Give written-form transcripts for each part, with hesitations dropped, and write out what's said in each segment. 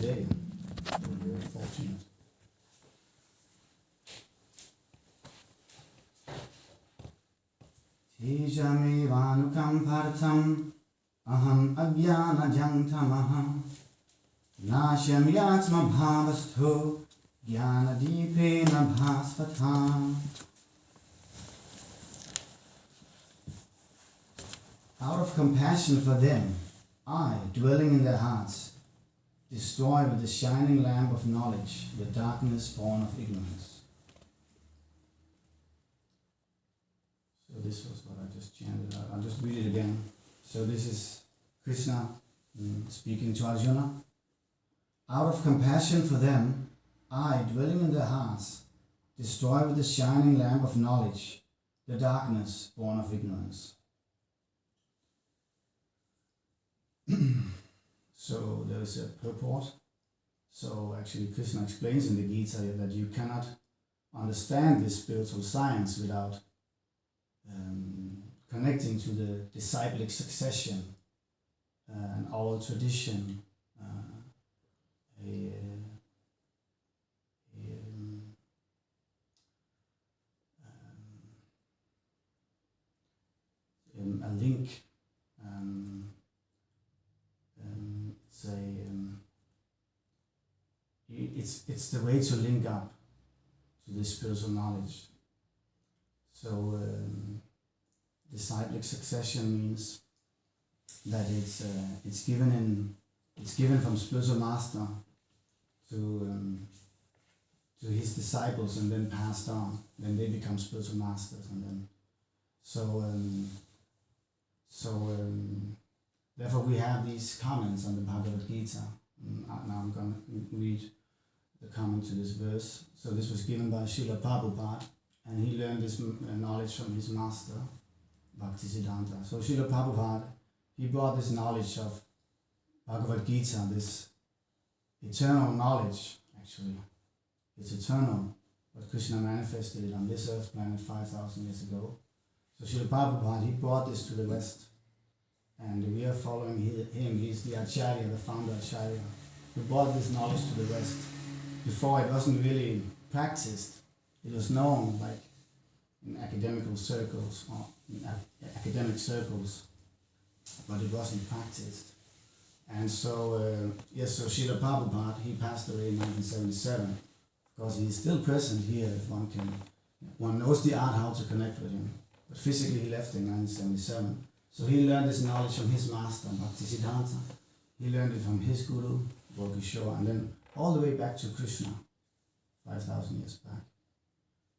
today. We're very fortunate. Tejami vanukam partam aham agyana jantamaha nashyam yatma bhavastho jnana dipena bhasvatam. Out of compassion for them, I, dwelling in their hearts, destroy with the shining lamp of knowledge the darkness born of ignorance. So this was what I just chanted. I'll just read it again. So this is Krishna speaking to Arjuna. Out of compassion for them, I, dwelling in their hearts, destroy with the shining lamp of knowledge the darkness born of ignorance. So there is a purport. So actually Krishna explains in the Gita that you cannot understand this spiritual science without connecting to the disciplic succession and oral tradition, a link. It's the way to link up to this spiritual knowledge. So disciplic succession means that it's given from spiritual master to his disciples and then passed on. Then they become spiritual masters, and then therefore we have these comments on the Bhagavad Gita. Now I'm going to read the comment to this verse. So this was given by Srila Prabhupada, and he learned this knowledge from his master, Bhaktisiddhanta. So Srila Prabhupada, he brought this knowledge of Bhagavad Gita, this eternal knowledge, actually. It's eternal, but Krishna manifested it on this earth planet 5,000 years ago. So Srila Prabhupada, he brought this to the West, and we are following him. He's the Acharya, the founder Acharya, who brought this knowledge to the West. Before it wasn't really practiced. It was known like in academical circles or in academic circles, but it wasn't practiced. And so, so Srila Prabhupada, he passed away in 1977. Of course, he's still present here if one knows the art how to connect with him. But physically he left in 1977. So he learned this knowledge from his master, Bhaktisiddhanta. He learned it from his guru, Gokishore, and then all the way back to Krishna, 5,000 years back.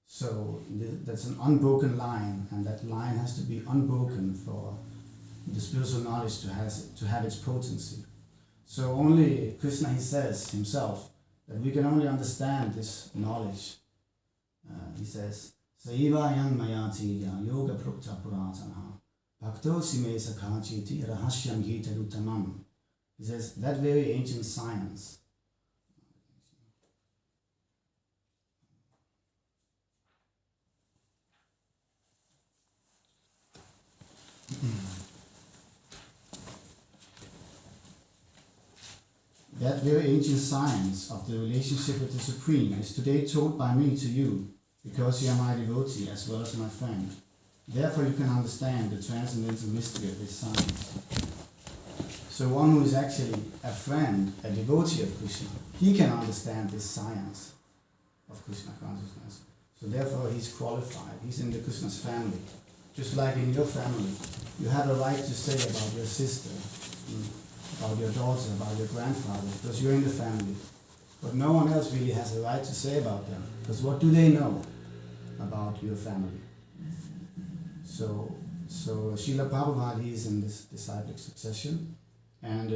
So that's an unbroken line, and that line has to be unbroken for the spiritual knowledge to have its potency. So only Krishna, he says himself, that we can only understand this knowledge. He says, Saiva yang mayati yoga prukta puratana bhakto sime sakhachiti rahasyam gita uttamam. He says, that very ancient science, that very ancient science of the relationship with the Supreme is today taught by me to you, because you are my devotee as well as my friend. Therefore you can understand the transcendental mystery of this science. So one who is actually a friend, a devotee of Krishna, he can understand this science of Krishna consciousness. So therefore he's qualified, he's in the Krishna's family. Just like in your family, you have a right to say about your sister, about your daughter, about your grandfather, because you're in the family. But no one else really has a right to say about them, because what do they know about your family? So Srila Prabhupada, he is in this disciplic succession, and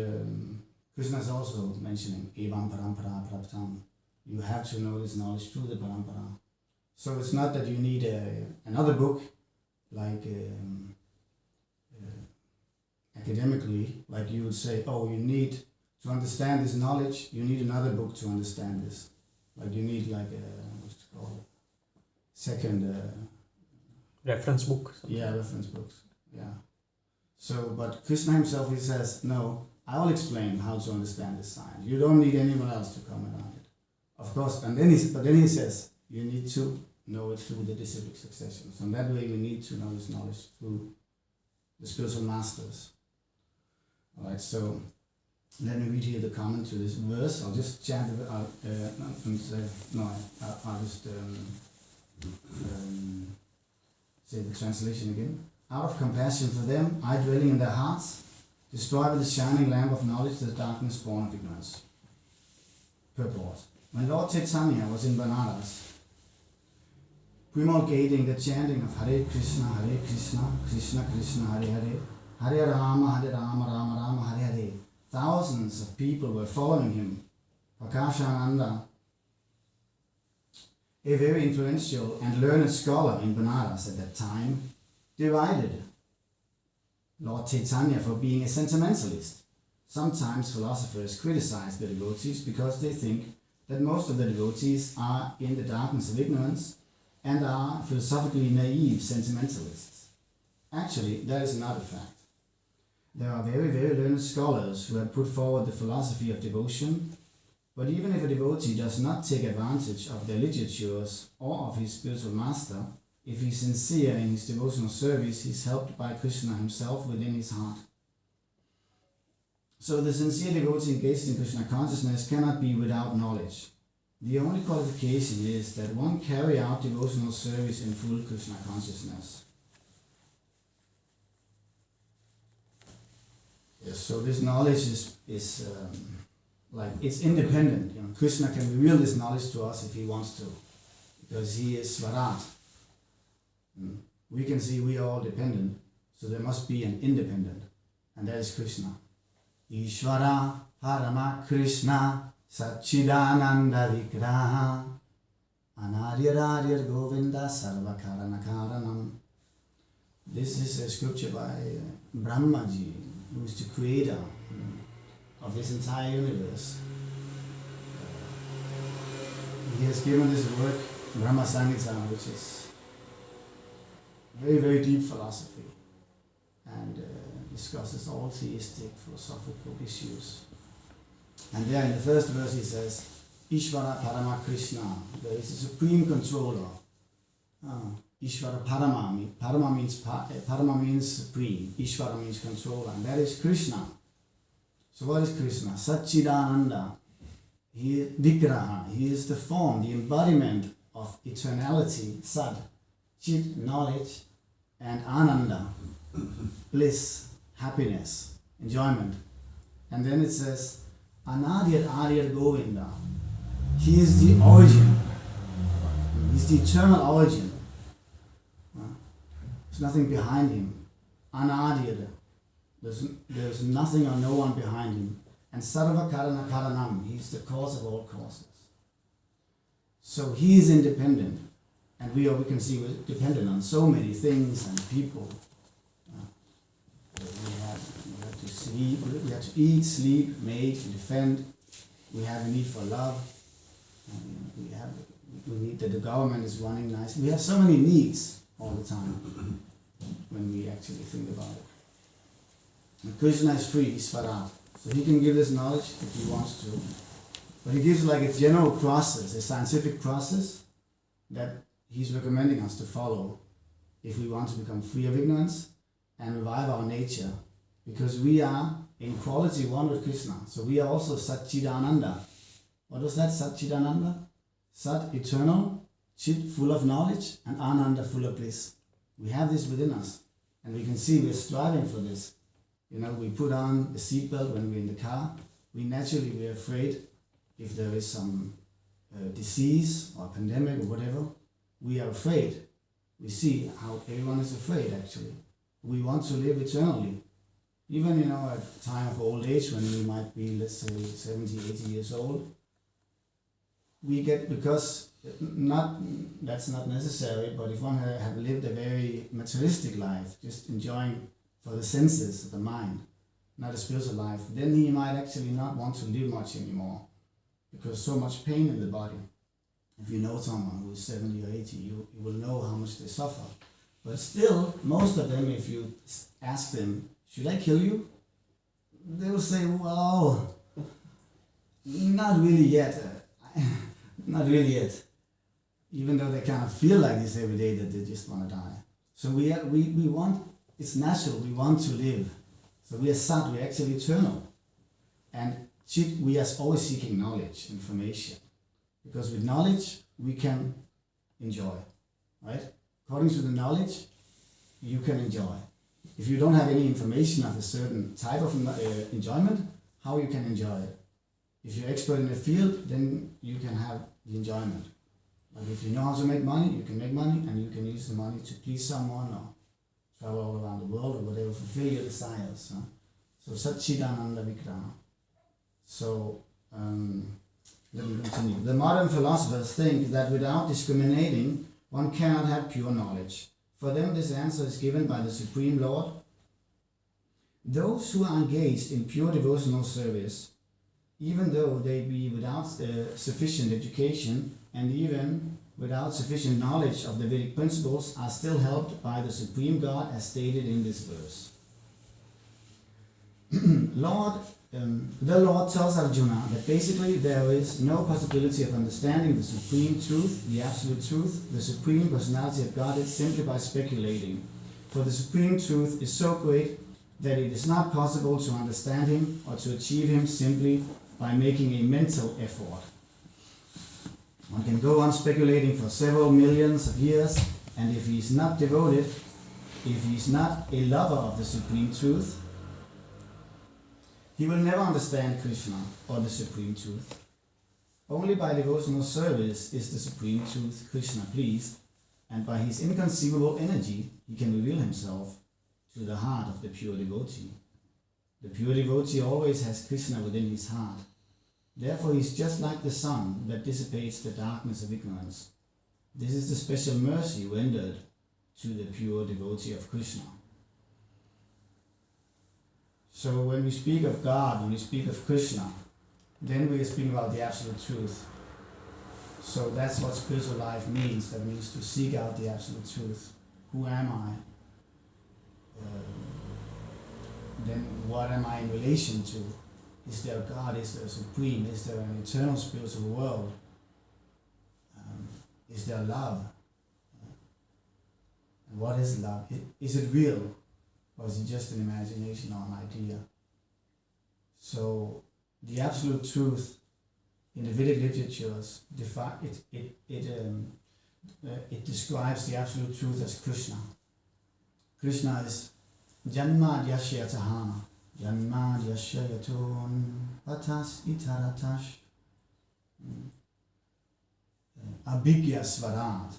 Krishna is also mentioning Evam Parampara Praptam. You have to know this knowledge through the Parampara. So it's not that you need another book, like academically, like you would say, oh, you need to understand this knowledge, you need another book to understand this. Like you need like what's it called? Second... reference book. Yeah, reference books. Yeah. So, but Krishna himself, he says, no, I will explain how to understand this science. You don't need anyone else to comment on it. Of course, but then he says, you need to know it through the disciplic succession. So in that way, we need to know this knowledge through the spiritual masters. Alright, so let me read here the comment to this verse. I'll just chant it out and say, I'll just say the translation again. Out of compassion for them, I dwelling in their hearts, destroy with the shining lamp of knowledge the darkness born of ignorance. Purport. When Lord Chaitanya was in Banaras, promulgating the chanting of Hare Krishna, Krishna Krishna, Hare Hare, Hare Rama, Rama Rama, Hare Hare, thousands of people were following him. Prakashananda, a very influential and learned scholar in Banaras at that time, derided Lord Chaitanya for being a sentimentalist. Sometimes philosophers criticize the devotees because they think that most of the devotees are in the darkness of ignorance and are philosophically naive sentimentalists. Actually, that is not a fact. There are very, very learned scholars who have put forward the philosophy of devotion, but even if a devotee does not take advantage of their literatures or of his spiritual master, if he is sincere in his devotional service, he is helped by Krishna himself within his heart. So the sincere devotee engaged in Krishna consciousness cannot be without knowledge. The only qualification is that one carry out devotional service in full Krishna consciousness. Yes, so this knowledge is like it's independent. You know, Krishna can reveal this knowledge to us if he wants to, because he is Swarat. We can see we are all dependent, so there must be an independent, and that is Krishna. Ishvara Parama Krishna Satchidananda Vigraha Anaryararyar Govinda Sarvakarana Karanam. This is a scripture by Brahmaji, who is the creator of this entire universe. He has given this work, Brahma Samhita, which is very, very deep philosophy and discusses all theistic philosophical issues. And there in the first verse he says, Ishvara Parama Krishna, there is a supreme controller. Ishvara Parama, Parama means supreme, Ishvara means controller, and that is Krishna. So what is Krishna? Satchidananda. He is Vigraha, he is the form, the embodiment of eternality, Sat, Chit, knowledge, and Ananda, bliss, happiness, enjoyment. And then it says, Anadyat Aryat Govinda. He is the origin. He is the eternal origin. There's nothing behind him. Anadyat. There's nothing or no one behind him. And Sarva Karana Karanam. He is the cause of all causes. So he is independent. And we can see we're dependent on so many things and people. We have to sleep, we have to eat, sleep, mate, defend. We have a need for love. We need that the government is running nicely. We have so many needs all the time when we actually think about it. And Krishna is free, he's Swarat. So he can give this knowledge if he wants to. But he gives like a general process, a scientific process that he's recommending us to follow if we want to become free of ignorance and revive our nature, because we are in quality one with Krishna. So we are also Satchidananda. What was that, Satchidananda? Sat, eternal, Chit, full of knowledge, and Ananda, full of bliss. We have this within us, and we can see we're striving for this. You know, we put on the seatbelt when we're in the car. We're afraid if there is some disease or pandemic or whatever. We are afraid. We see how everyone is afraid actually. We want to live eternally. Even, at time of old age when we might be, let's say, 70, 80 years old, we get, because that's not necessary, but if one have lived a very materialistic life, just enjoying for the senses of the mind, not a spiritual life, then he might actually not want to live much anymore, because so much pain in the body. If you know someone who is 70 or 80, you will know how much they suffer. But still, most of them, if you ask them, should I kill you? they will say, well, not really yet. Not really yet. Even though they kind of feel like this every day that they just want to die. So we want, it's natural, we want to live. So we are sat, we are actually eternal. And we are always seeking knowledge, information. Because with knowledge, we can enjoy, right? According to the knowledge, you can enjoy. If you don't have any information of a certain type of enjoyment, how you can enjoy it? If you're expert in a field, then you can have the enjoyment. Like if you know how to make money, you can make money and you can use the money to please someone or travel all around the world or whatever, fulfill your desires. Huh? So Satchidananda Vigraha. So let me continue. The modern philosophers think that without discriminating, one cannot have pure knowledge. For them, this answer is given by the Supreme Lord. Those who are engaged in pure devotional service, even though they be without sufficient education and even without sufficient knowledge of the Vedic principles, are still helped by the Supreme God as stated in this verse. The Lord tells Arjuna that basically there is no possibility of understanding the Supreme Truth, the Absolute Truth, the Supreme Personality of Godhead simply by speculating. For the Supreme Truth is so great that it is not possible to understand Him or to achieve Him simply by making a mental effort. One can go on speculating for several millions of years, and if he is not devoted, if he is not a lover of the Supreme Truth, he will never understand Krishna or the Supreme Truth. Only by devotional service is the Supreme Truth, Krishna, pleased, and by his inconceivable energy he can reveal himself to the heart of the pure devotee. The pure devotee always has Krishna within his heart. Therefore he is just like the sun that dissipates the darkness of ignorance. This is the special mercy rendered to the pure devotee of Krishna. So when we speak of God, when we speak of Krishna, then we are speaking about the Absolute Truth. So that's what spiritual life means. That means to seek out the Absolute Truth. Who am I? Then what am I in relation to? Is there a God? Is there a Supreme? Is there an eternal spiritual world? Is there love? And what is love? Is it real? Or is it just an imagination or an idea? So the Absolute Truth in the Vedic literatures, it describes the Absolute Truth as Krishna. Krishna is Janma Dyashya Tahana, Janma Dyashya Yaton Patas Itaratash Abhigya Svarat.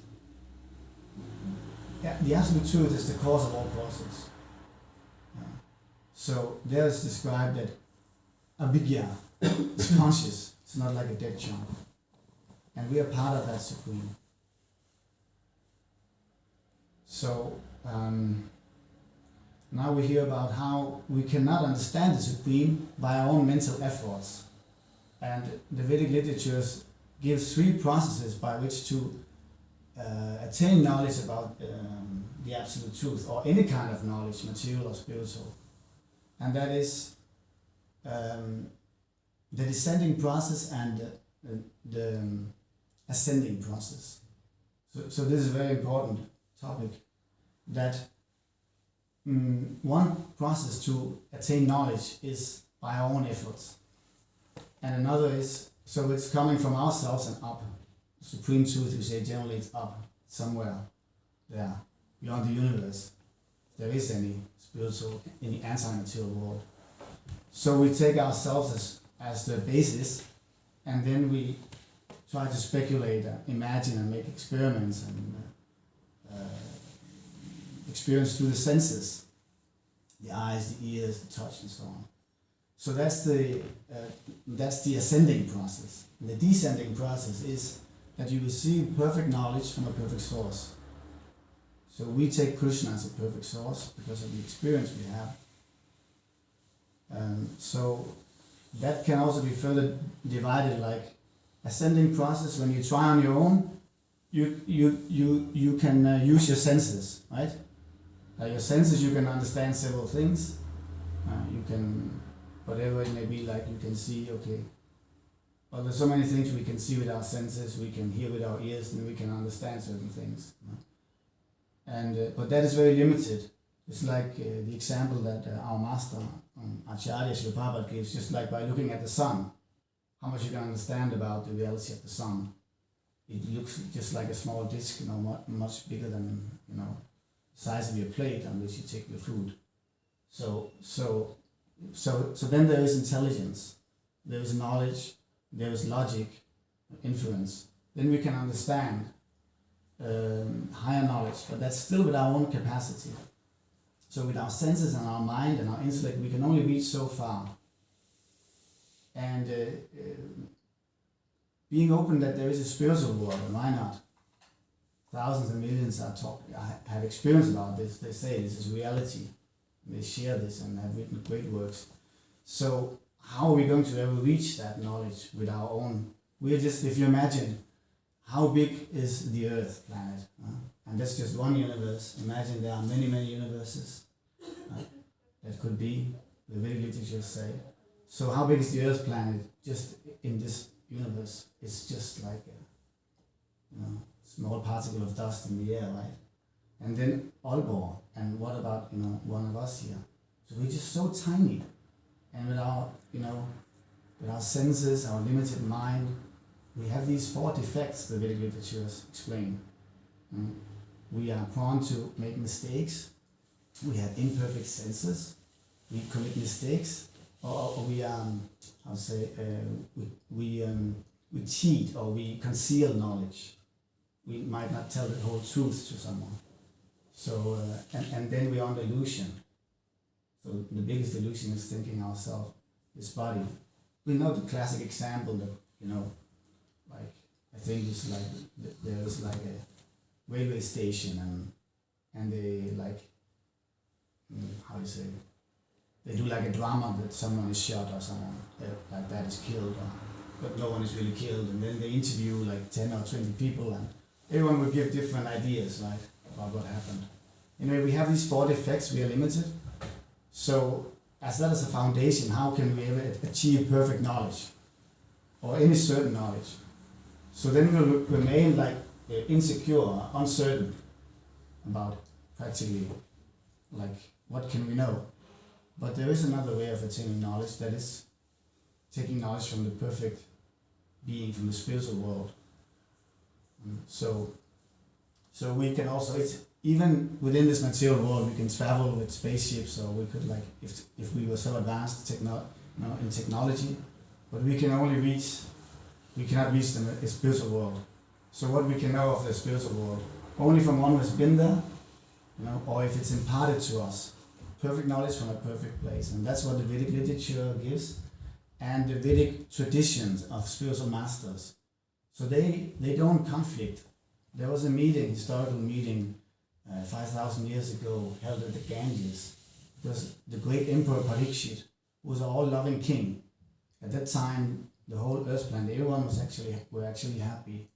The Absolute Truth is the cause of all causes. So there is described that Abhigya is conscious, it's not like a dead chunk. And we are part of that Supreme. So now we hear about how we cannot understand the Supreme by our own mental efforts. And the Vedic literatures give 3 processes by which to attain knowledge about the Absolute Truth, or any kind of knowledge, material or spiritual. And that is the descending process and the ascending process. So this is a very important topic, that one process to attain knowledge is by our own efforts. And another is, so it's coming from ourselves and up. Supreme Truth, we say generally it's up, somewhere there, beyond the universe. If there is any spiritual, any anti-material world. So we take ourselves as the basis, and then we try to speculate, imagine and make experiments and experience through the senses, the eyes, the ears, the touch and so on. So that's the ascending process. And the descending process is that you receive perfect knowledge from a perfect source. So we take Krishna as a perfect source because of the experience we have. So that can also be further divided, like ascending process. When you try on your own, you can use your senses, right? Your senses, you can understand several things. You can whatever it may be, like you can see, okay. Well, there's so many things we can see with our senses, we can hear with our ears, and we can understand certain things. And but that is very limited. It's like the example that our master, Acharya Srila Prabhupada gives, just like by looking at the sun, how much you can understand about the reality of the sun. It looks just like a small disc, much bigger than, the size of your plate on which you take your food. So then there is intelligence, there is knowledge, there is logic, inference. Then we can understand higher knowledge, but that's still with our own capacity. So with our senses and our mind and our intellect, we can only reach so far. And being open that there is a spiritual world, and why not? Thousands and millions have experience about this. They say this is reality. They share this and have written great works. So how are we going to ever reach that knowledge with our own? We're just, if you imagine, how big is the Earth planet? And that's just one universe. Imagine there are many, many universes. That could be, the Vedic literatures say. So how big is the Earth planet just in this universe? It's just like a small particle of dust in the air, right? And then Aalborg, and what about one of us here? So we're just so tiny, and with our with our senses, our limited mind, we have these 4 defects the Vedic literatures explain. We are prone to make mistakes. We have imperfect senses. We commit mistakes, or we we cheat, or we conceal knowledge. We might not tell the whole truth to someone. So and then we are on illusion. So the biggest illusion is thinking ourselves, this body. We know the classic example that like I think it's like there is like a railway station and they like how do you say, they do like a drama that someone is shot or someone like that is killed, but no one is really killed, and then they interview like 10 or 20 people and everyone will give different ideas, right, about what happened. Anyway, we have these 4 defects, we are limited. So as that is a foundation, how can we ever achieve perfect knowledge or any certain knowledge? So then we'll remain like insecure, uncertain about practically like what can we know. But there is another way of attaining knowledge, that is taking knowledge from the perfect being, from the spiritual world. So we can also, it's even within this material world, we can travel with spaceships, or we could like, if we were so advanced in technology, but we cannot reach the spiritual world. So what we can know of the spiritual world, only from one who has been there, or if it's imparted to us, perfect knowledge from a perfect place. And that's what the Vedic literature gives, and the Vedic traditions of spiritual masters. So they don't conflict. There was a historical meeting 5,000 years ago, held at the Ganges, because the great Emperor Parikshit was an all-loving king. At that time, the whole earth planet, everyone were actually happy,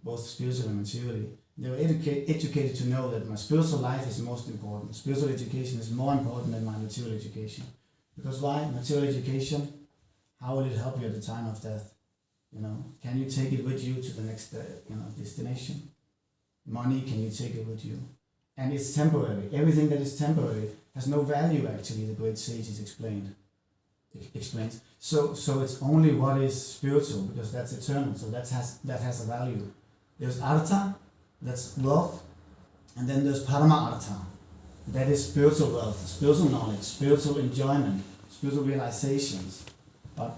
both spiritually and materially. They were educated to know that my spiritual life is most important. Spiritual education is more important than my material education. Because why? Material education, how will it help you at the time of death? Can you take it with you to the next destination? Money, can you take it with you? And it's temporary. Everything that is temporary has no value, actually, the great sages explains. So it's only what is spiritual, because that's eternal, so that has a value. There's artha, that's wealth, and then there's parama artha, that is spiritual wealth, spiritual knowledge, spiritual enjoyment, spiritual realizations. But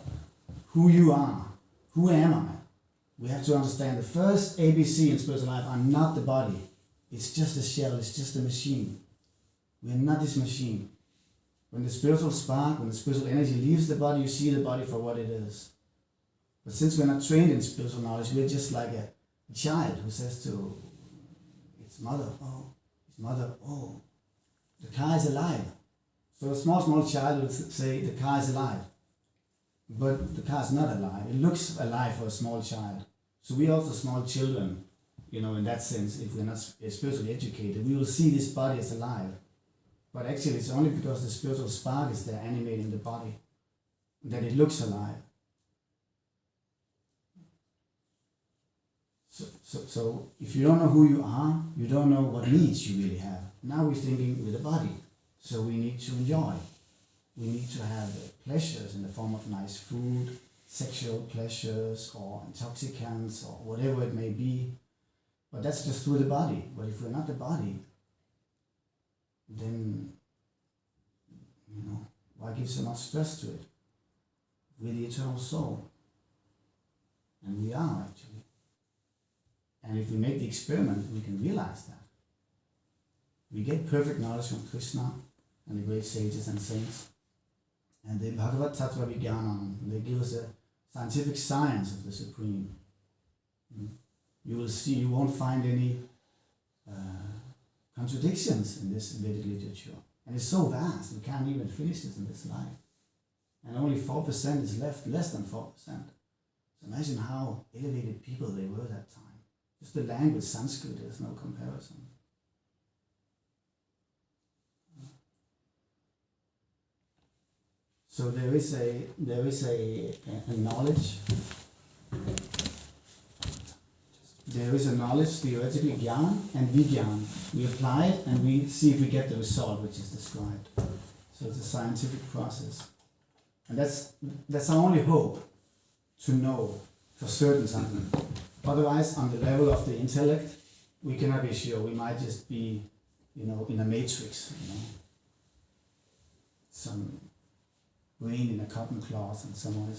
who you are, who am I? We have to understand the first ABC in spiritual life are not the body. It's just a shell, it's just a machine. We are not this machine. When the spiritual spark, when the spiritual energy leaves the body, you see the body for what it is. But since we're not trained in spiritual knowledge, we're just like a child who says to its mother, oh, the car is alive. So a small child would say the car is alive. But the car is not alive. It looks alive for a small child. So we are also small children, in that sense. If we're not spiritually educated, we will see this body as alive. But actually it's only because the spiritual spark is there animating the body. that it looks alive. So if you don't know who you are, you don't know what needs you really have. Now we're thinking with the body, so we need to enjoy. We need to have pleasures in the form of nice food, sexual pleasures, or intoxicants, or whatever it may be. But that's just through the body. But if we're not the body, then, why give so much stress to it? We're the eternal soul. And we are, actually. And if we make the experiment, we can realize that. We get perfect knowledge from Krishna and the great sages and saints. And the Bhagavad Tattva Vijnanam, they give us a scientific science of the Supreme. You will see, you won't find any contradictions in this Vedic literature. And it's so vast, we can't even finish it in this life. And only 4% is left, less than 4%. So imagine how elevated people they were at that time. Just the language, Sanskrit, there's no comparison. So there is a knowledge. There is a knowledge, theoretically, Gyan and Vigyan. We apply it and we see if we get the result which is described. So it's a scientific process. And that's our only hope, to know for certain something. Otherwise, on the level of the intellect, we cannot be sure. We might just be, in a matrix, some brain in a cotton cloth and so on.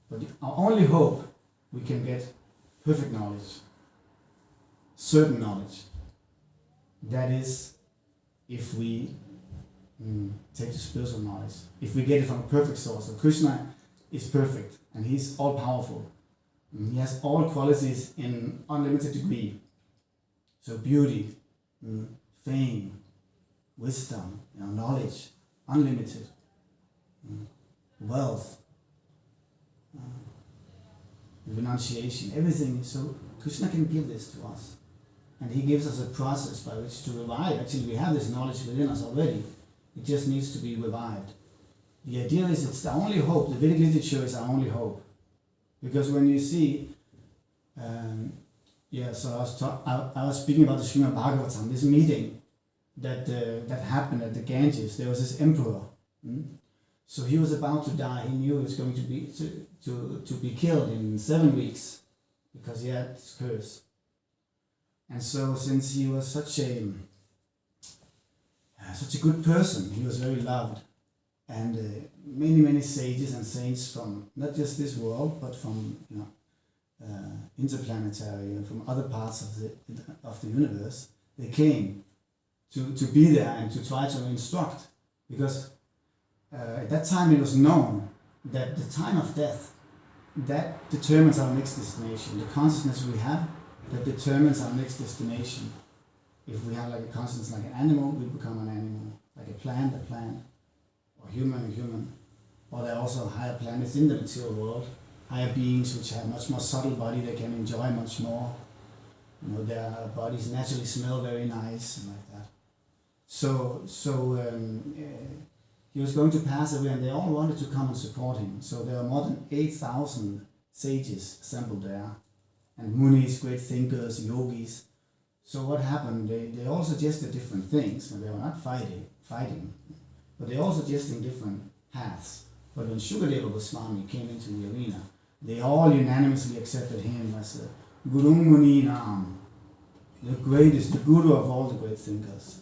But our only hope, we can get perfect knowledge, certain knowledge. That is, if we take the spiritual knowledge, if we get it from a perfect source. So Krishna is perfect, and he's all-powerful. He has all qualities in unlimited degree. So beauty, fame, wisdom, knowledge, unlimited, wealth, renunciation, everything. So Krishna can give this to us. And he gives us a process by which to revive. Actually, we have this knowledge within us already. It just needs to be revived. The idea is it's the only hope. The Vedic literature is our only hope. Because when you see, so I was speaking about the Srimad Bhagavatam, this meeting that happened at the Ganges. There was this emperor. So he was about to die. He knew he was going to be killed in 7 weeks because he had this curse. And so, since he was such a good person, he was very loved, and many sages and saints from not just this world, but from interplanetary and from other parts of the universe, they came to be there and to try to instruct, because at that time it was known that the time of death, that determines our next destination. The consciousness we have, that determines our next destination. If we have like a consciousness like an animal, we become an animal. Like a plant, or human, a human. Or there are also higher planets in the material world, higher beings which have much more subtle body, they can enjoy much more. Their bodies naturally smell very nice and like that. So he was going to pass away, and they all wanted to come and support him. So there were more than 8,000 sages assembled there, and munis, great thinkers, yogis. So what happened? They all suggested different things, and they were not fighting, but they all suggested different paths. But when Shukadeva Goswami came into the arena, they all unanimously accepted him as a Guru Muni Nam, the greatest, the guru of all the great thinkers.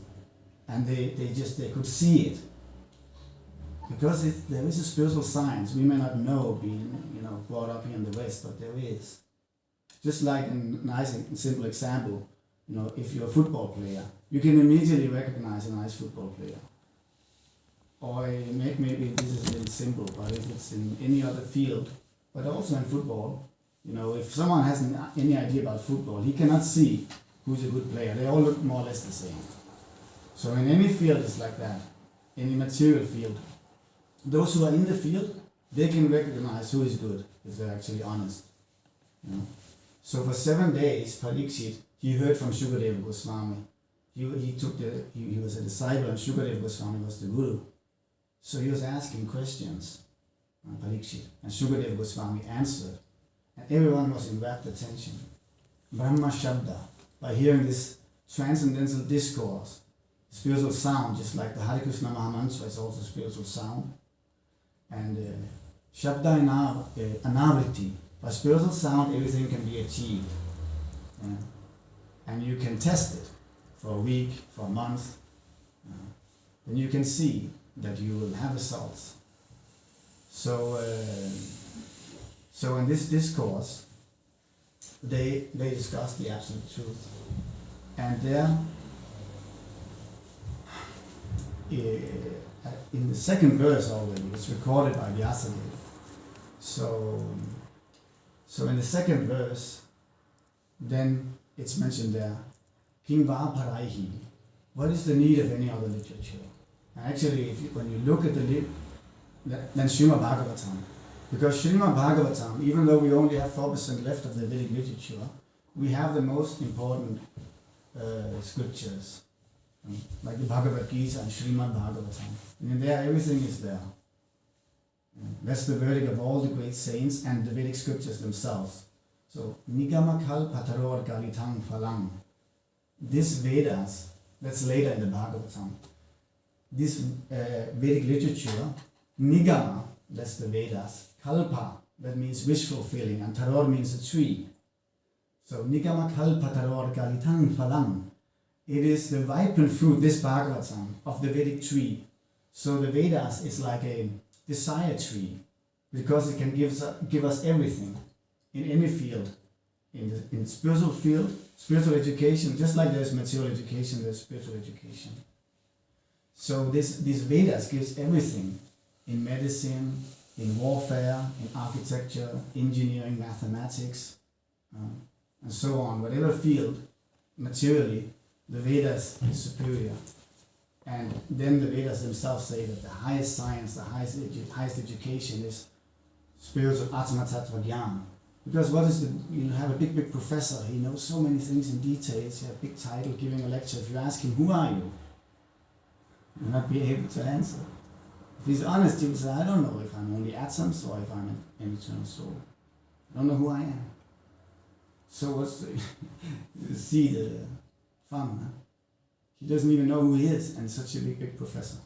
And they could see it. Because there is a spiritual science we may not know, being brought up here in the West, but there is. Just like a nice and simple example, if you're a football player, you can immediately recognize a nice football player. Or maybe this is a little simple, but if it's in any other field, but also in football, if someone hasn't any idea about football, he cannot see who's a good player. They all look more or less the same. So in any field it's like that, any material field. Those who are in the field, they can recognize who is good if they're actually honest. So for 7 days, Parikshit, he heard from Shukadeva Goswami. He was a disciple, and Shukadeva Goswami was the guru. So he was asking questions. Parikshit. And Sukadeva Goswami answered. And everyone was in rapt attention. Brahma Shabda, by hearing this transcendental discourse, spiritual sound, just like the Hare Krishna Mahamantra is also spiritual sound. And Shabda Anavriti, by spiritual sound everything can be achieved. And you can test it for a week, for a month. Then you can see that you will have results. So in this discourse, they discuss the absolute truth. And there, in the second verse already, it's recorded by Vyasadeva. So in the second verse, then it's mentioned there, King Va Paraihi. What is the need of any other literature? And actually, when you look at then Srimad Bhagavatam, because Srimad Bhagavatam, even though we only have 4% left of the Vedic literature, we have the most important scriptures, like the Bhagavad Gita and Srimad Bhagavatam. And in there, everything is there. That's the verdict of all the great saints and the Vedic scriptures themselves. So, Nigamakal Pataror Galitang Phalang. This Vedas, that's later in the Bhagavatam. This Vedic literature, Nigama, that's the Vedas, Kalpa, that means wish fulfilling, and Taror means a tree. So, Nigama Kalpa Taror Galitang Phalang. It is the ripened fruit, this Bhagavatam, of the Vedic tree. So the Vedas is like a desire tree, because it can give us everything in any field. In the spiritual field, spiritual education, just like there's material education, there's spiritual education. So this Vedas gives everything in medicine, in warfare, in architecture, engineering, mathematics, and so on. Whatever field, materially, the Vedas is superior. And then the Vedas themselves say that the highest science, the highest education is spiritual Atma Tattva Gyan. Because what is you have a big professor, he knows so many things in details, you have a big title giving a lecture. If you ask him, who are you? You'll not be able to answer. If he's honest, he will say, I don't know if I'm only atoms or if I'm an eternal soul. I don't know who I am. So what's you see the fun, huh? He doesn't even know who he is, and such a big professor.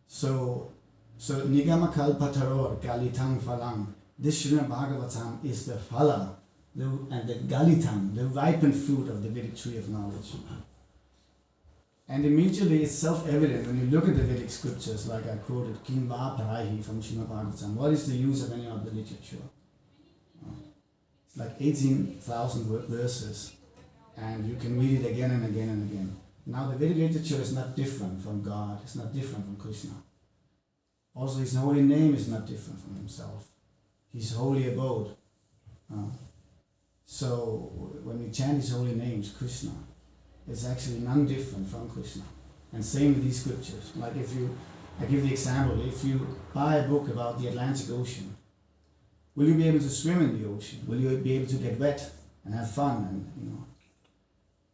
So Nigama Kalpataror Galitang Phalang. This Srimad Bhagavatam is the phala, and the Galitang, the ripened fruit of the Vedic tree of knowledge. And immediately it's self-evident when you look at the Vedic scriptures, like I quoted King Va Paraihi from Srimad Bhagavatam. What is the use of any other literature? It's like 18,000 verses. And you can read it again and again and again. Now the Vedic literature is not different from God, it's not different from Krishna. Also his holy name is not different from himself. His holy abode. So when we chant his holy names, Krishna, it's actually none different from Krishna. And same with these scriptures. Like I give the example, if you buy a book about the Atlantic Ocean, will you be able to swim in the ocean? Will you be able to get wet and have fun and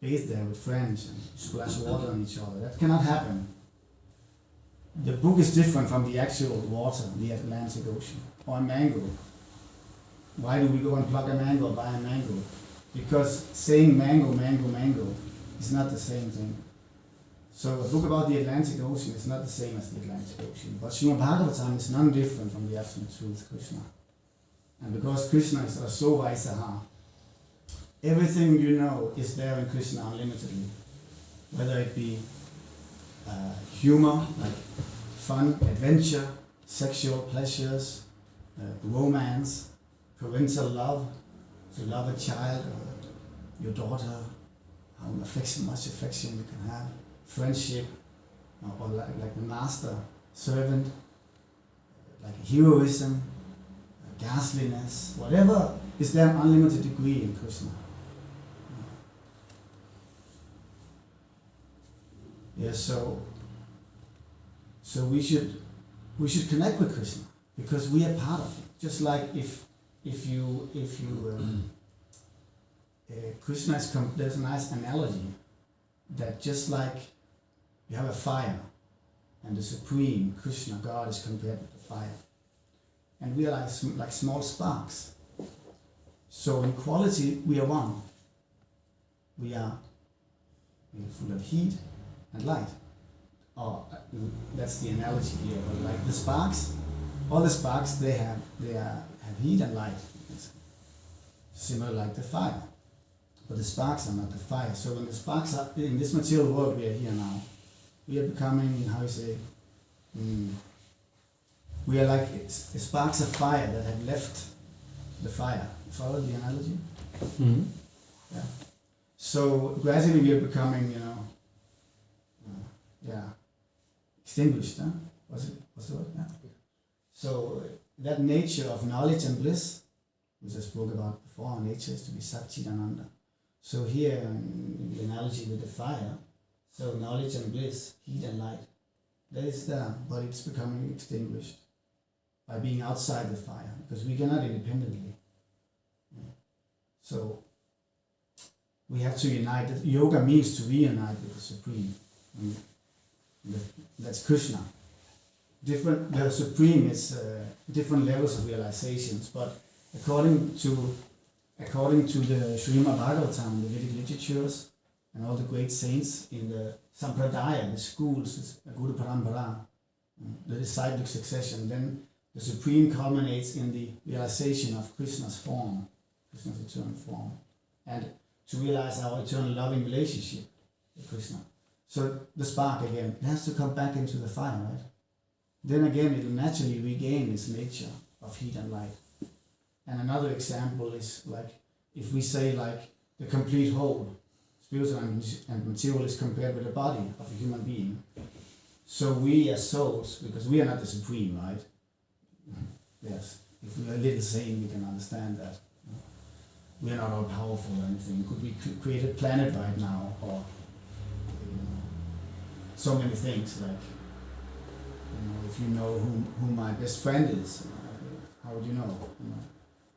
bathe there with friends and splash water on each other? That cannot happen. The book is different from the actual water, the Atlantic Ocean, or a mango. Why do we go and pluck a mango or buy a mango? Because saying mango is not the same thing. So a book about the Atlantic Ocean is not the same as the Atlantic Ocean. But Srimad Bhagavatam is none different from the absolute truth, Krishna. And because Krishna is so Vaisaha, everything you know is there in Krishna unlimitedly. Whether it be humor, like fun, adventure, sexual pleasures, romance, parental love, to love a child or your daughter, how much affection you can have, friendship, or like the master, servant, like heroism, ghastliness, whatever is there in unlimited degree in Krishna. Yeah, so we should connect with Krishna because we are part of it. Just like if you Krishna is there's a nice analogy that just like you have a fire and the supreme Krishna God is compared with the fire. and we are like small sparks. So in quality, we are one. We are full of heat and light. Or that's the analogy here. But like the sparks, all the sparks they have heat and light. It's similar like the fire. But the sparks are not the fire. So when the sparks are in this material world we are here now, we are becoming, how you say, we are like sparks of fire that have left the fire. Follow the analogy? Mm-hmm. Yeah. So gradually we are becoming, extinguished. Huh? What's the word? Yeah. So that nature of knowledge and bliss, which I spoke about before, our nature is to be Satchidananda. So here in the analogy with the fire, so knowledge and bliss, heat and light, that is there, but it's becoming extinguished by being outside the fire, because we cannot independently. So we have to unite. Yoga means to reunite with the Supreme. And that's Krishna. The Supreme is different levels of realizations, but according to the Srimad Bhagavatam, the Vedic literatures, and all the great saints in the Sampradaya, the schools, the Guru Parampara, the disciplic succession, then the Supreme culminates in the realization of Krishna's form, Krishna's eternal form, and to realize our eternal loving relationship with Krishna. So the spark again, it has to come back into the fire, right? Then again, it will naturally regain its nature of heat and light. And another example is like, if we say like the complete whole, spiritual and material is compared with the body of a human being. So we as souls, because we are not the Supreme, right? Yes, if we are a little sane, we can understand that. We are not all powerful or anything. Could we create a planet right now, or so many things like, if you know who my best friend is, how would you know?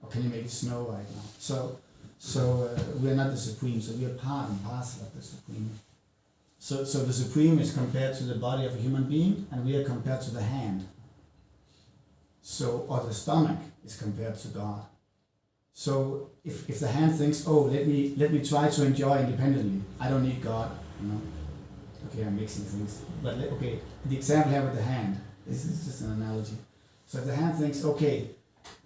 Or can you make it snow right now? So we are not the Supreme, so we are part and parcel of the Supreme. So the Supreme is compared to the body of a human being, and we are compared to the hand. So, or the stomach is compared to God. So if the hand thinks, oh, let me try to enjoy independently, I don't need God, Okay, I'm mixing things. But okay, the example here with the hand, this is just an analogy. So if the hand thinks, okay,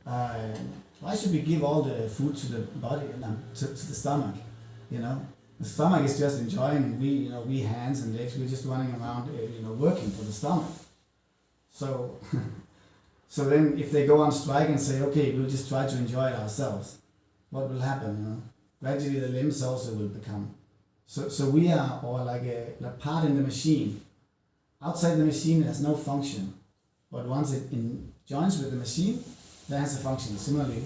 why should we give all the food to the body, to the stomach? The stomach is just enjoying, and we hands and legs, we're just running around, working for the stomach. So, so then if they go on strike and say, okay, we'll just try to enjoy it ourselves, what will happen? Gradually the limbs also will become. So we are or like a part in the machine. Outside the machine it has no function, but once it joins with the machine, that has a function. Similarly,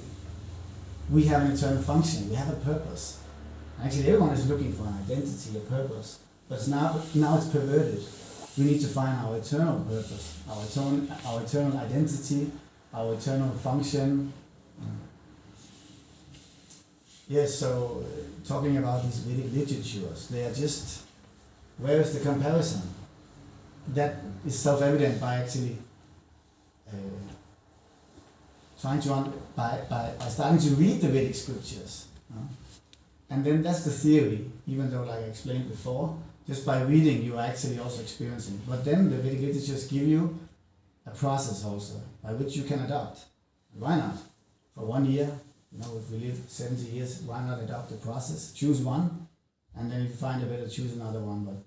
we have an eternal function. We have a purpose. Actually, everyone is looking for an identity, a purpose, but now it's perverted. We need to find our eternal purpose, our eternal identity, our eternal function. Yes, so talking about these Vedic literatures, they are just, where is the comparison? That is self-evident by actually by starting to read the Vedic scriptures. And then that's the theory, even though like I explained before, just by reading you are actually also experiencing. But then the Vedic literatures give you a process also, by which you can adopt. Why not? For 1 year, if we live 70 years, why not adopt the process? Choose one, and then if you find a better, choose another one. But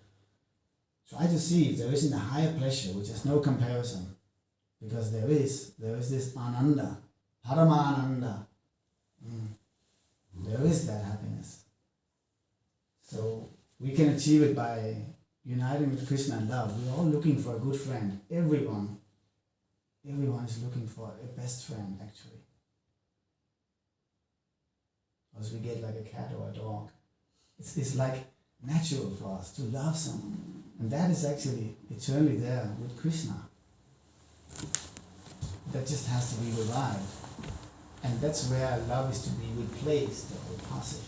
try to see if there isn't a higher pleasure, which has no comparison. Because there is this ananda, paramananda. There is that happiness. So we can achieve it by uniting with Krishna and love. We're all looking for a good friend. Everyone is looking for a best friend, actually. As we get like a cat or a dog. It's like natural for us to love someone. And that is actually eternally there with Krishna. That just has to be revived. And that's where love is to be replaced or passive.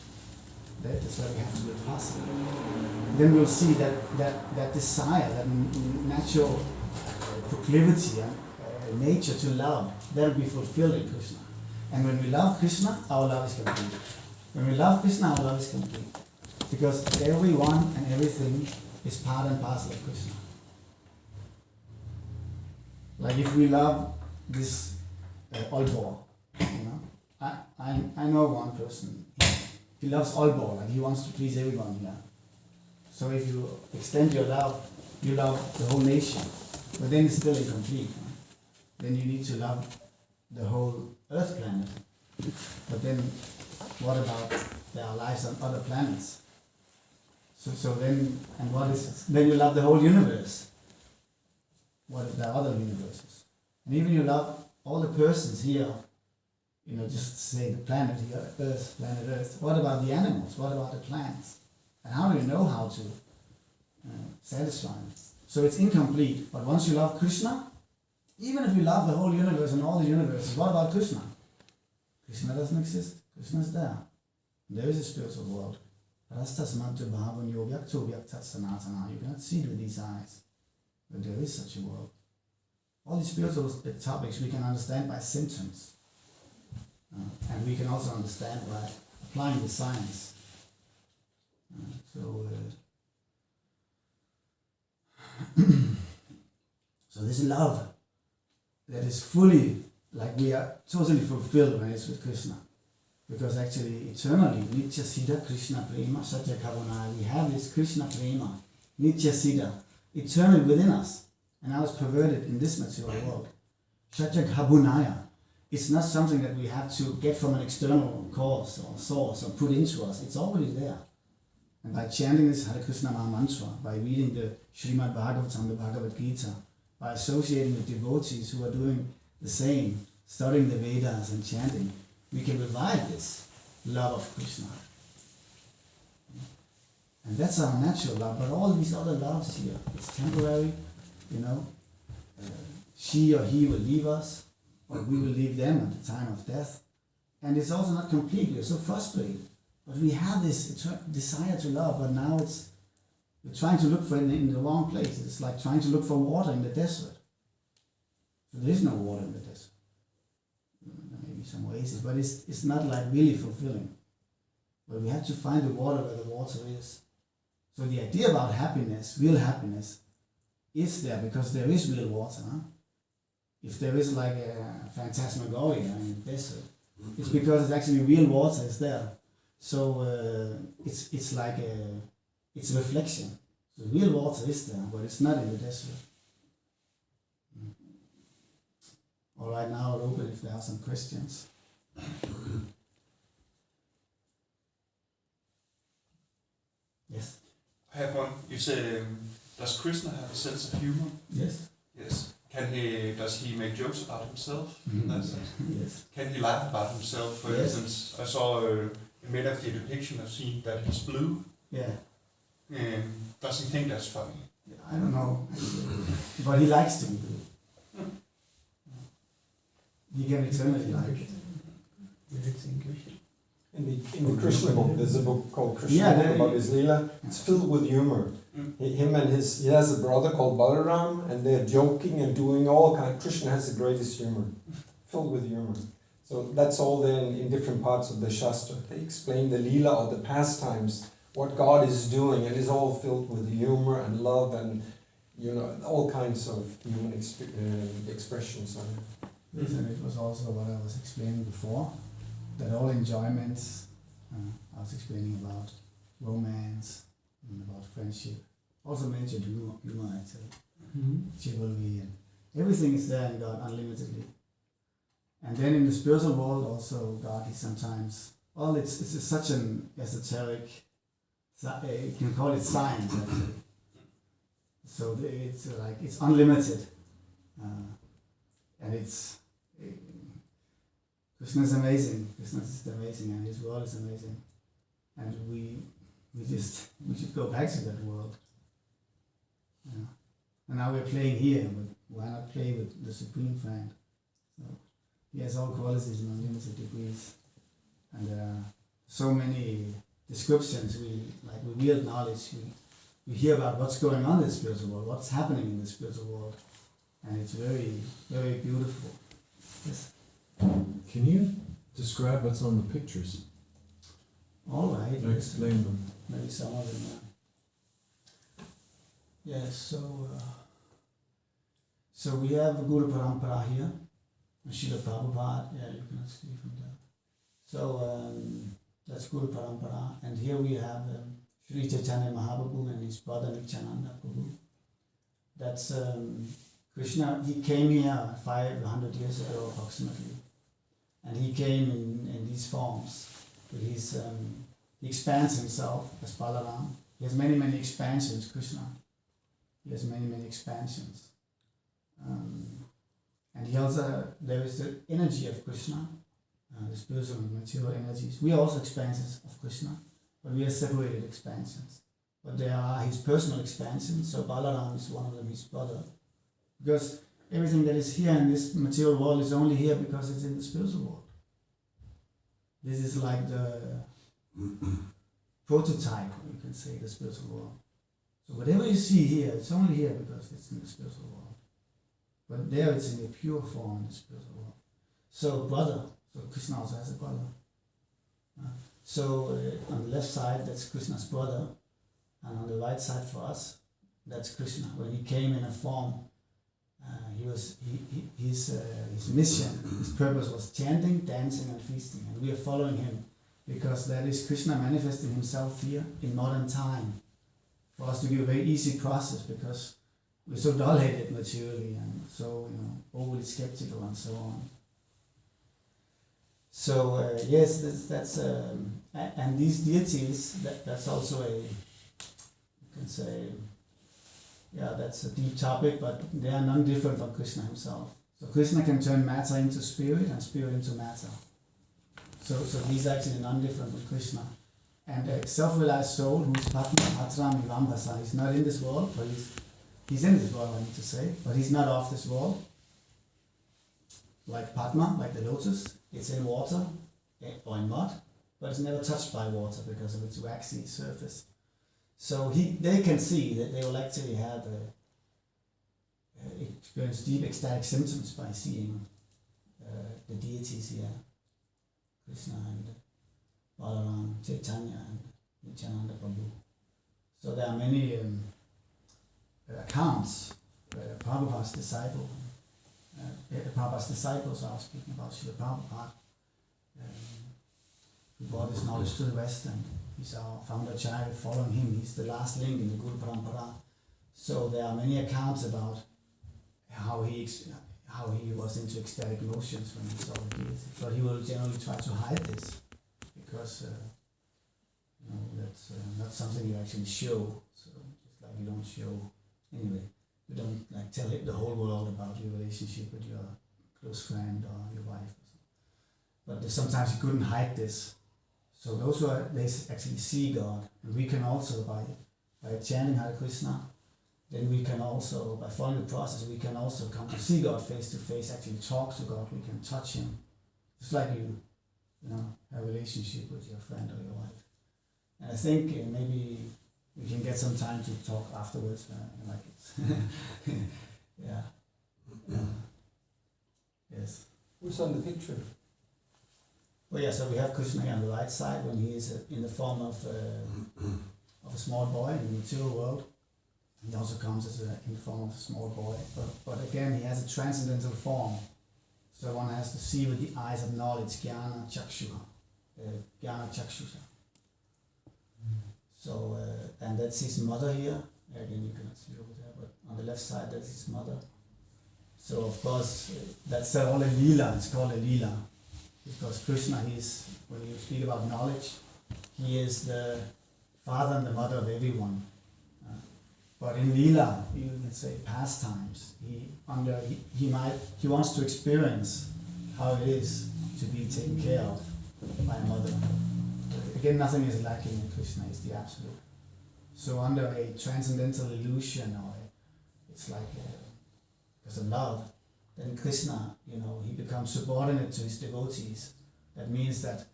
That's where we have to be passive. Then we'll see that desire, that natural proclivity nature to love, that will be fulfilled in Krishna. And when we love Krishna, our love is complete. When we love Krishna, our love is complete. Because everyone and everything is part and parcel of Krishna. Like if we love this Aalborg, I know one person, he loves Aalborg, like he wants to please everyone here. So if you extend your love, you love the whole nation, but then it's still incomplete. Then you need to love the whole Earth planet. But then what about their lives on other planets? So then, and what is, then you love the whole universe. What if there are other universes? And even you love all the persons here, just say the planet here, Earth, planet Earth. What about the animals? What about the plants? And how do you know how to satisfy them? So it's incomplete. But once you love Krishna, even if you love the whole universe and all the universes, what about Krishna? Krishna doesn't exist. Krishna is there. There is a spiritual world. You cannot see it with these eyes. But there is such a world. All these spiritual topics we can understand by symptoms. And we can also understand by applying the science. So this love that is fully, like we are totally fulfilled when it's with Krishna. Because actually eternally, Nitya Siddha Krishna Prema Satya Kavana, we have this Krishna Prema, Nitya Siddha, eternally within us. And now it's perverted in this material world. Satya Kavunaya. It's not something that we have to get from an external cause or source or put into us. It's already there. And by chanting this Hare Krishna Maha Mantra, by reading the Srimad Bhagavatam, the Bhagavad Gita, by associating with devotees who are doing the same, studying the Vedas and chanting, we can revive this love of Krishna. And that's our natural love, but all these other loves here, it's temporary, she or he will leave us, or we will leave them at the time of death. And it's also not complete, we're so frustrated. But we have this desire to love, but now we're trying to look for it in the wrong place. It's like trying to look for water in the desert. So there is no water in the desert. Maybe some oasis, but it's not like really fulfilling. But we have to find the water where the water is. So the idea about happiness, real happiness, is there because there is real water. Huh? If there is like a phantasmagoria in the desert, it's because it's actually real water is there. So it's like it's a reflection. So real water is there, but it's not in the desert. All right, now I'll open if there are some questions. Yes. I have one. You say, does Krishna have a sense of humor? Yes. Yes. Does he make jokes about himself? Mm-hmm. In that sense? Yes. Can he laugh about himself? For Yes. instance, I saw in many of the depiction I've seen that he's blue. Yeah. Does he think that's funny? I don't know, but he likes to be blue. He can eternally like it. In the Krishna book, there's a book called Krishna book about his Leela. It's filled with humor. He has a brother called Balaram, and they're joking and doing all kinds. Krishna has the greatest humor, filled with humor. So that's all there in different parts of the Shastra. They explain the Leela or the pastimes, what God is doing, and it's all filled with humor and love and all kinds of human expressions. Yes, and it was also what I was explaining before, that all enjoyments, I was explaining about romance and about friendship, also mentioned humor actually, chivalry, and everything is there in God unlimitedly. And then in the spiritual world also, God is sometimes, it's such an esoteric, you can call it science actually. So it's unlimited, and Krishna is amazing. Krishna is amazing, and his world is amazing, and we should go back to that world. Yeah. And now we're playing here, but why not play with the Supreme Friend? So he has all qualities in unlimited degrees, and there are so many descriptions. With real knowledge, we hear about what's going on in the spiritual world, what's happening in the spiritual world. and it's very, very beautiful. Yes. Can you describe what's on the pictures? All right. Or explain them. Maybe some of them. Yes. So we have Guru Parampara here, Srila Prabhupada. Yeah, you cannot see from there. So that's Guru Parampara, and here we have Sri Chaitanya Mahaprabhu and his brother Nityananda Prabhu. That's Krishna. He came here 500 years ago approximately, and he came in these forms. With his, he expands himself as Balaram. He has many, many expansions, Krishna. He has many, many expansions. And he also, there is the energy of Krishna, the spiritual and material energies. We are also expansions of Krishna, but we are separated expansions. But there are his personal expansions, so Balaram is one of them, his brother. Because everything that is here in this material world is only here because it's in the spiritual world. This is like the prototype, you can say, the spiritual world. So whatever you see here, it's only here because it's in the spiritual world. But there it's in a pure form in the spiritual world. So brother, so Krishna also has a brother. So on the left side, that's Krishna's brother. And on the right side for us, that's Krishna. When he came in a form, his mission, his purpose was chanting, dancing and feasting. And we are following him because that is Krishna manifesting himself here in modern time. For us to give a very easy process because we're so dull-headed materially and so overly skeptical and so on. So yes, that's and these deities, that's also you can say, yeah, that's a deep topic, but they are none different from Krishna himself. So Krishna can turn matter into spirit and spirit into matter. So he's actually none different from Krishna. And a self-realized soul who's Padma, Atram, Vambasa, he's not in this world, but he's in this world, I need to say, but he's not off this world. Like Padma, like the lotus, it's in water or in mud, but it's never touched by water because of its waxy surface. So they can see that they will actually have experience deep ecstatic symptoms by seeing the deities here, Krishna and Balaram, Chaitanya and Nityananda Prabhu. So there are many accounts. Prabhupada's disciples, I was speaking about Srila Prabhupada, who brought his knowledge to the West, and he's our founder child, following him. He's the last link in the Guru Parampara. So there are many accounts about how he was into ecstatic emotions when he saw the deity. But he will generally try to hide this because that's not something you actually show. So just like you don't show anyway. You don't like tell the whole world about your relationship with your close friend or your wife. But sometimes you couldn't hide this. So those they actually see God, and we can also by chanting Hare Krishna, then we can also, by following the process, we can also come to see God face to face, actually talk to God, we can touch Him. Just like you have a relationship with your friend or your wife. And I think maybe we can get some time to talk afterwards, like it. Yeah. Yes. Who's on the picture? Well, yeah, so we have Krishna here on the right side when he is in the form of a small boy in the material world. He also comes in the form of a small boy, but again he has a transcendental form. So one has to see with the eyes of knowledge, jnana chakshusha, jnana chakshusha. So and that's his mother here. Again, you cannot see over there, but on the left side that's his mother. So of course that's all a lila. It's called a lila. Because Krishna, when you speak about knowledge, he is the father and the mother of everyone. But in Leela, you can say pastimes, he wants to experience how it is to be taken care of by a mother. Again, nothing is lacking in Krishna, it's the absolute. So under a transcendental illusion, or it's like because of love, then Krishna, he becomes subordinate to his devotees. That means that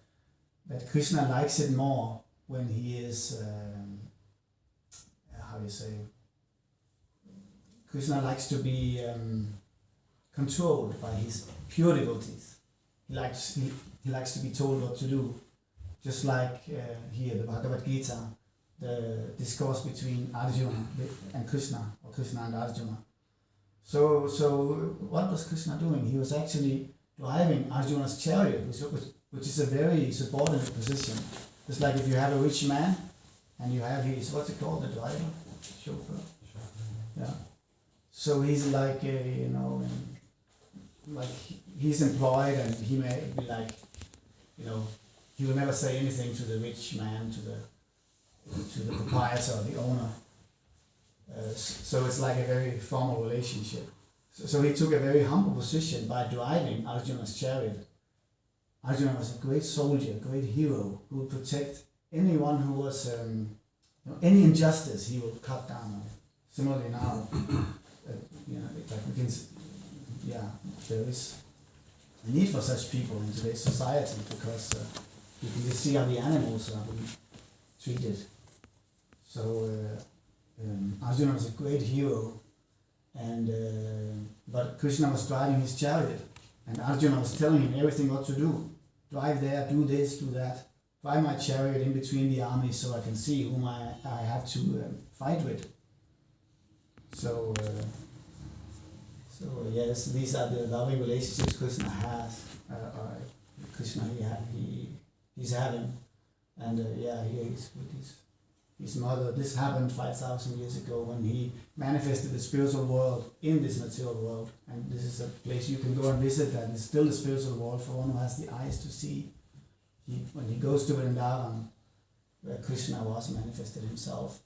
Krishna likes it more when he is, Krishna likes to be controlled by his pure devotees. He likes to be told what to do. Just like here, the Bhagavad Gita, the discourse between Arjuna and Krishna, or Krishna and Arjuna. So what was Krishna doing? He was actually driving Arjuna's chariot, which is a very subordinate position. Just like if you have a rich man, and you have his, what's it called, the driver? Chauffeur. Yeah. So he's like, like he's employed, and he may be like, he will never say anything to the rich man, to the proprietor or the owner. So it's like a very formal relationship. So he took a very humble position by driving Arjuna's chariot. Arjuna was a great soldier, a great hero who would protect anyone who was, any injustice he would cut down on. Similarly now, like we can, there is a need for such people in today's society because you can just see how the animals are being treated. So Arjuna was a great hero, and but Krishna was driving his chariot, and Arjuna was telling him everything what to do. Drive there, do this, do that. Drive my chariot in between the armies so I can see whom I have to fight with. So yes, these are the loving relationships Krishna has. Krishna he's having, and he is with his mother. This happened 5,000 years ago when he manifested the spiritual world in this material world, and this is a place you can go and visit, and it's still the spiritual world for one who has the eyes to see. When he goes to Vrindavan, where Krishna was manifested himself,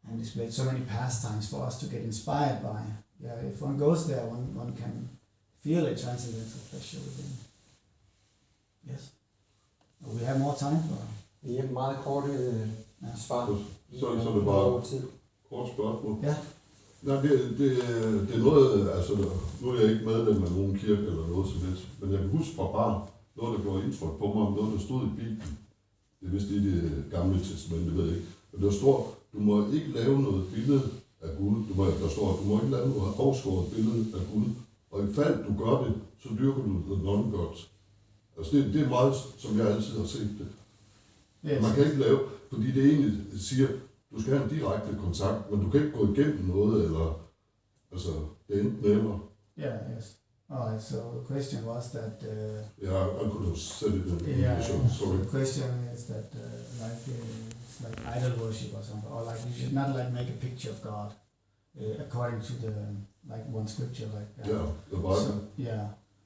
and displayed so many pastimes for us to get inspired by. Yeah, if one goes there, one can feel a transcendental pleasure within. Yes. We have more time for. Ja, meget korte svar. Så er det bare kort spørgsmål. Ja. Nej, det er noget, altså nu er jeg ikke medlem af nogen kirke eller noget som helst, men jeg kan huske fra barn, noget der gjorde indtryk på mig, noget der stod i Bibelen. Det er vist i det gamle testament, det ved jeg ikke. Men der står, du må ikke lave noget billede af Gud. Der står, du må ikke lave noget afskåret billede af Gud. Og i fald du gør det, så dyrker du the non-God. Altså det er meget, som jeg altid har set det. Yes. Man kan ikke lave, fordi det egentlig siger, du skal have en direkte kontakt, men du kan ikke gå igennem noget, eller altså, det er enten eller. Yeah, yes. Alright, so the question was that... I could have said it in English, sorry. The question is that it's like idol worship or something, or like you should not like make a picture of God according to the like one scripture like that. Yeah, the Bible.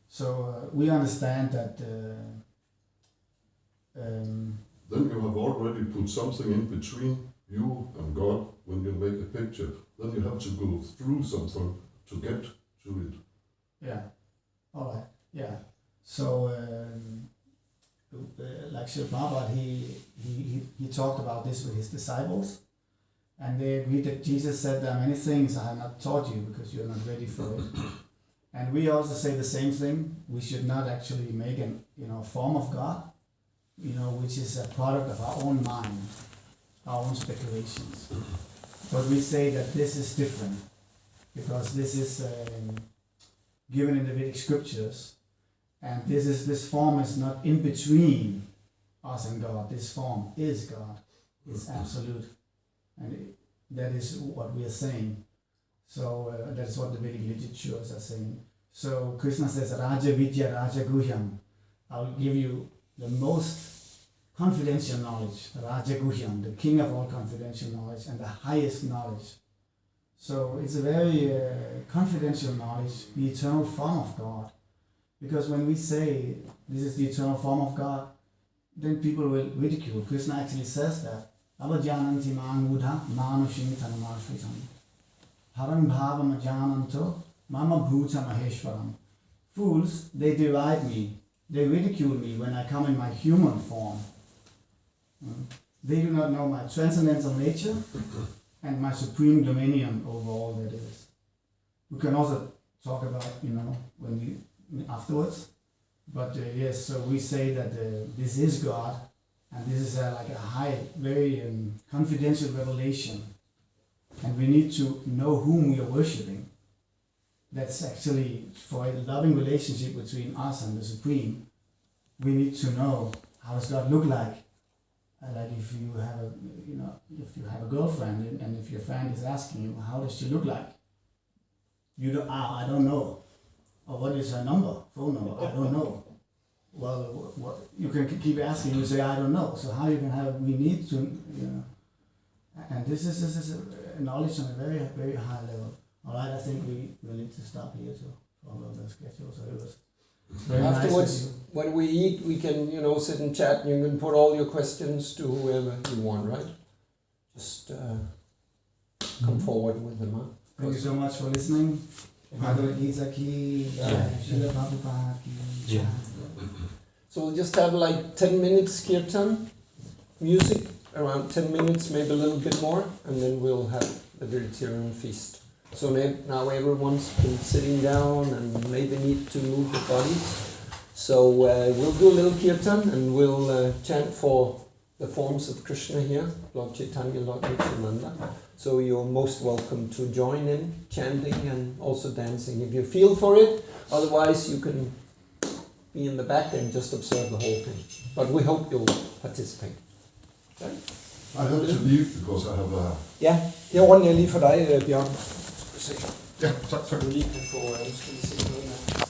So we understand that then you have already put something in between you and God when you make a picture. Then you have to go through something to get to it. Yeah. All right. Yeah. So like Srila Prabhupada, he talked about this with his disciples, and they agreed that Jesus said there are many things I have not taught you because you're not ready for it. And we also say the same thing. We should not actually make a form of God, which is a product of our own mind, our own speculations. But we say that this is different because this is given in the Vedic scriptures, and this form is not in between us and God. This form is God. It's absolute, and that is what we are saying. So that's what the Vedic literatures are saying. So Krishna says, Raja Vidya Raja Guhyam. I will give you the most confidential knowledge, Raja Guhyam, the king of all confidential knowledge and the highest knowledge. So it's a very confidential knowledge, the eternal form of God. Because when we say this is the eternal form of God, then people will ridicule. Krishna actually says that. Avajananti mangudha manushim tanamashritam. Haram bhavam ajananto mama bhuta maheshwaram. Fools, they deride me. They ridicule me when I come in my human form. They do not know my transcendental nature and my supreme dominion over all that is. We can also talk about, afterwards. But yes, so we say that this is God, and this is like a high, very confidential revelation And we need to know whom we are worshipping. That's actually, for a loving relationship between us and the Supreme, we need to know, how does God look like? Like if you have a, if you have a girlfriend and if your friend is asking you, how does she look like? You don't, I don't know. Or what is her number, phone number? I don't know. Well, what, you can keep asking, you say, I don't know. So how you can have, we need to, and this is a knowledge on a very, very high level. All right, I think we need to stop here to follow the schedule. So it was very Afterwards, nice. when we eat, we can, sit and chat. You can put all your questions to whoever you want, right? Just come forward with them, huh? Thank you so much for listening. Bhagavad Gita ki jai, Srila Prabhupada ki jai. So we'll just have like 10 minutes kirtan, music, around 10 minutes, maybe a little bit more, and then we'll have the vegetarian feast. So now everyone's been sitting down and maybe need to move their bodies. So we'll do a little kirtan and we'll chant for the forms of Krishna here, Lord Chaitanya, Lord Nityananda. So you're most welcome to join in chanting and also dancing if you feel for it. Otherwise you can be in the back and just observe the whole thing. But we hope you'll participate. Okay? I have to leave because I have a... Ja, det ordner jeg lige for dig, Bjørn. Ja, tak. Så du lige kan få, skal vi se noget med.